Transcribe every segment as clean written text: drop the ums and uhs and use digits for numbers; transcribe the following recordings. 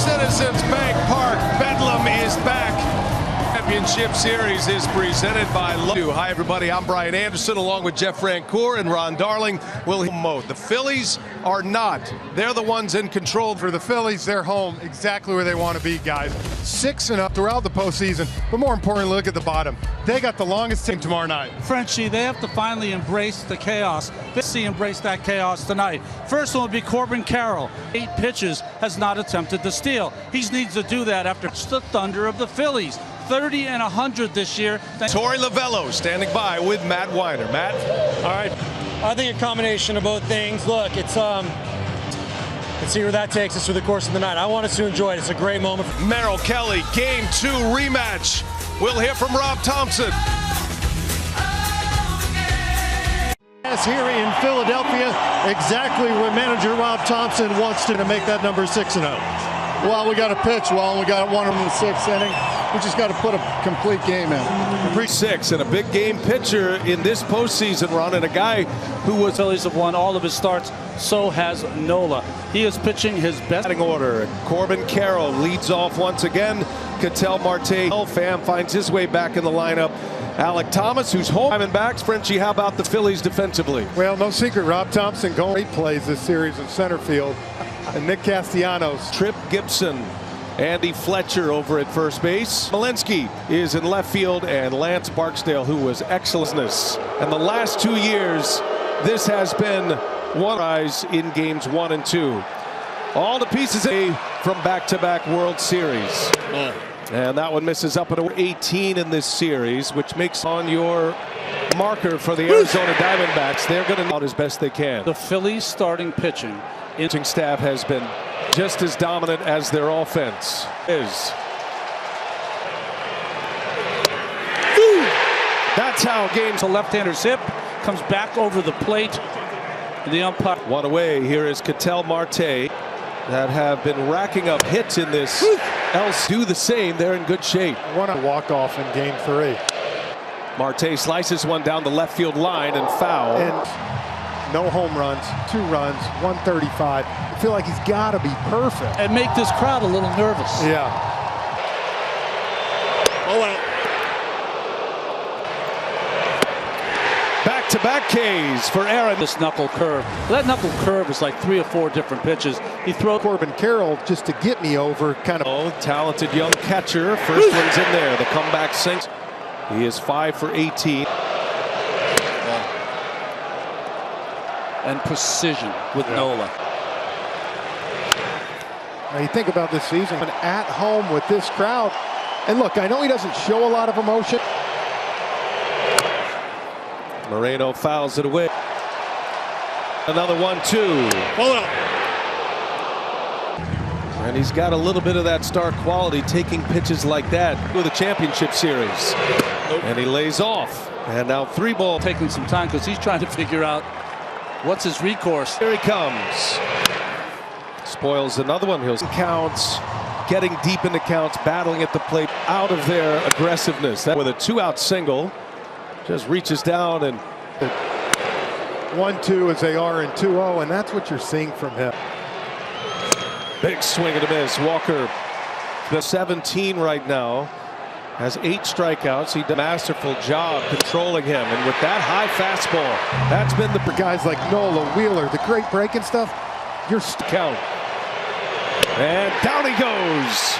Citizens Bank Park, Bedlam is back. Championship Series is presented by Hi everybody, I'm Brian Anderson along with Jeff Francoeur and Ron Darling. The Phillies are not. They're the ones in control. For the Phillies, they're home exactly where they want to be, guys. 6-0 throughout the postseason, but more importantly, look at the bottom. They got the longest team tomorrow night. Frenchie, they have to finally embrace the chaos. Embrace that chaos tonight. First one would be Corbin Carroll. 8 pitches, has not attempted to steal. He needs to do that after the thunder of the Phillies. 30 and 100 this year. Torey Lovello standing by with Matt Weiner. Matt? All right. I think a combination of both things. Look, let's see where that takes us through the course of the night. I want us to enjoy it. It's a great moment. Merrill Kelly, Game 2 rematch. We'll hear from Rob Thompson. Here in Philadelphia, exactly where manager Rob Thompson wants to make that number 6-0. Well, we got to pitch well, and we got one in the 6th inning. We just got to put a complete game in. 6 and a big game pitcher in this postseason run, and a guy who was Phillies have won all of his starts. So has Nola. He is pitching his best order. Corbin Carroll leads off once again. Ketel Marte, Pham finds his way back in the lineup. Alec Thomas, who's home. Diamondbacks. Frenchie, how about the Phillies defensively? Well, no secret, Rob Thompson going great plays this series in center field. And Nick Castellanos. Trip Gibson, Andy Fletcher over at first base. Malinsky is in left field, and Lance Barksdale, who was excellent. And the last 2 years, this has been one rise in games 1 and 2. All the pieces from back-to-back World Series. And that one misses up at 18 in this series, which makes on your marker for the Arizona Diamondbacks. They're going to out as best they can. The Phillies starting pitching. Pitching staff has been just as dominant as their offense is. That's how games. A left-hander's hip comes back over the plate. The umpire. One away. Here is Ketel Marte, that have been racking up hits in this. Else do the same. They're in good shape. One a walk-off in Game 3. Marte slices one down the left field line and foul. And no home runs, 2 runs, 135. I feel like he's got to be perfect. And make this crowd a little nervous. Yeah. Oh, well. Back-to-back Ks for Aaron. This knuckle curve. That knuckle curve is like 3 or 4 different pitches. He throws Corbin Carroll just to get me over. Talented young catcher. First one's in there. The comeback sinks. He is 5 for 18. And precision with Nola. Now you think about this season, at home with this crowd. And look, I know he doesn't show a lot of emotion. Moreno fouls it away. Another 1-2. Hold up. And he's got a little bit of that star quality, taking pitches like that with a championship series. And he lays off. And now 3 ball. Taking some time because he's trying to figure out what's his recourse. Here he comes. Spoils another one. He'll counts, getting deep into counts, battling at the plate, out of their aggressiveness. That with a 2-out single, just reaches down and 1-2 as they are in 2-0, and that's what you're seeing from him. Big swing and a miss. Walker, the 17 right now, has 8 strikeouts. He did a masterful job controlling him, and with that high fastball, that's been For guys like Nola, Wheeler, the great breaking stuff, you're count. And down he goes.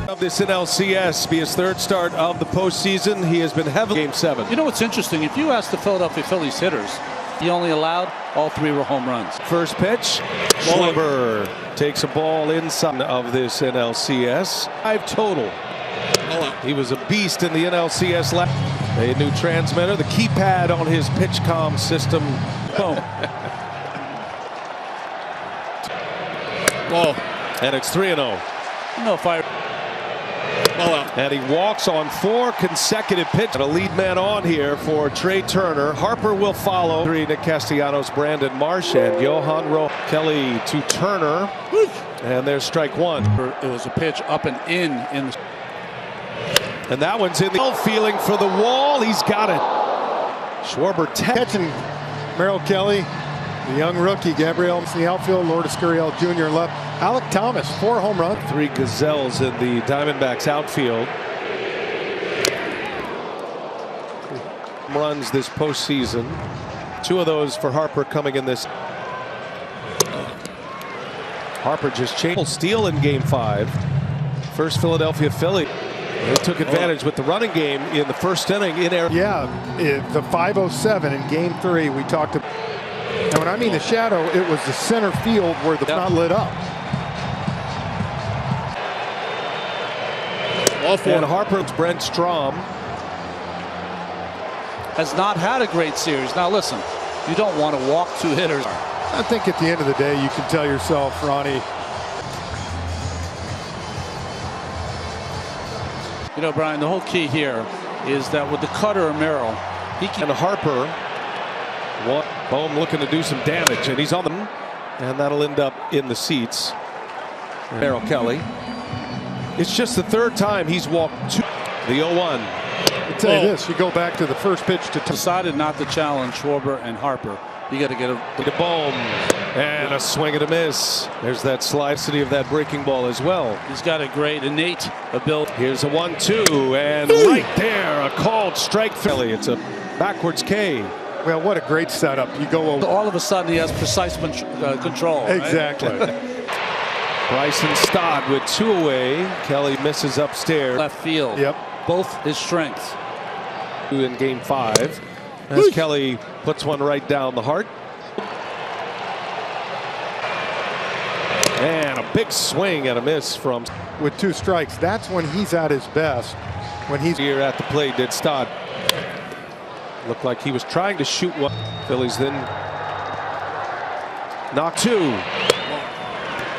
Of this NLCS, be his 3rd start of the postseason. He has been heavily Game 7. You know what's interesting? If you ask the Philadelphia Phillies hitters, he only allowed all 3 were home runs. First pitch, Schwarber takes a ball inside of this NLCS. 5 total. He was a beast in the NLCS last. A new transmitter, the keypad on his PitchCom system. Boom. Whoa. And it's 3-0. No fire. And he walks on 4 consecutive pitches. And a lead man on here for Trey Turner. Harper will follow. 3, Nick Castellanos, Brandon Marsh, and Johan Ro. Kelly to Turner. And there's strike 1. It was a pitch up and in the. And that one's in the feeling for the wall. He's got it. Schwarber catching Merrill Kelly. The young rookie, Gabriel, in the outfield, Lourdes Gurriel Jr. left. Alec Thomas, 4 home runs. 3 gazelles in the Diamondbacks outfield. Runs this postseason. 2 of those for Harper coming in this. Harper just changed. Steal in Game 5. First Philadelphia Philly. They took advantage with the running game in the first inning in Arizona. Yeah, the 5:07 in Game 3 we talked about. And when I mean the shadow, it was the center field where the not lit up. And Harper's Brent Strom has not had a great series. Now listen, you don't want to walk 2 hitters. I think at the end of the day, you can tell yourself, Ronnie. You know, Brian, the whole key here is that with the cutter or Merrill, he can. And Harper, Bohm looking to do some damage, and he's on them, and that'll end up in the seats. Merrill Kelly. It's just the 3rd time he's walked 2. The 0-1. I'll tell you this, you go back to the first pitch to decided not to challenge Schwarber and Harper. You got to get to Bohm, and a swing and a miss. There's that slicity of that breaking ball as well. He's got a great innate ability. Here's a 1-2, and right there, a called strike. Philly. It's a backwards K. Well, what a great setup. You go all of a sudden he has precise control. Exactly. Right? Bryson Stott with 2 away. Kelly misses upstairs. Left field. Yep. Both his strengths. In Game 5. As Kelly puts one right down the heart. And a big swing and a miss from. With 2 strikes, that's when he's at his best. When he's here at the plate, did Stott. Looked like he was trying to shoot one. Phillies then knock 2.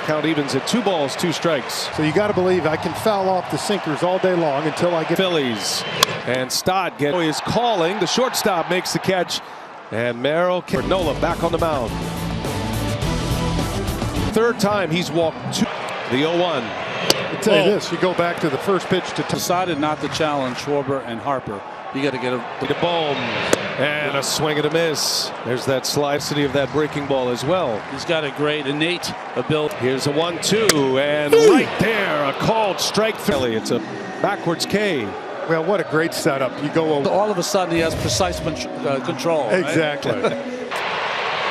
Count evens at 2 balls, 2 strikes. So you got to believe I can foul off the sinkers all day long until I get. Phillies. And Stott is calling. The shortstop makes the catch. And Merrill Nola back on the mound. 3rd time he's walked 2. The 0-1. I'll tell you this, you go back to the first pitch to decided not to challenge Schwarber and Harper. You got to get to Bohm, and a swing and a miss. There's that slicity of that breaking ball as well. He's got a great innate ability. Here's a 1-2, and right there, a called strike. Philly. It's a backwards K. Well, what a great setup. You go all of a sudden he has precise control. Exactly. Right?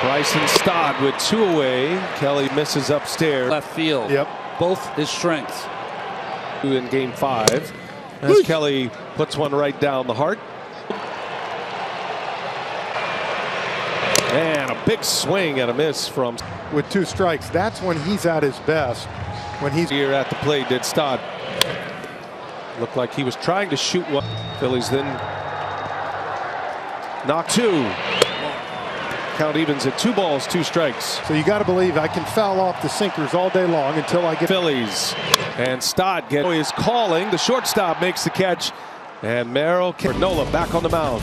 Bryson Stott with 2 away. Kelly misses upstairs. Left field. Yep. Both his strengths. In Game 5. As Kelly puts one right down the heart. And a big swing and a miss from. With 2 strikes, that's when he's at his best. When he's here at the plate, did Stott. Looked like he was trying to shoot one. Phillies then knock 2. Count evens at 2 balls, 2 strikes. So you got to believe I can foul off the sinkers all day long until I get. Phillies. And Stott is calling. The shortstop makes the catch. And Merrill Nola back on the mound.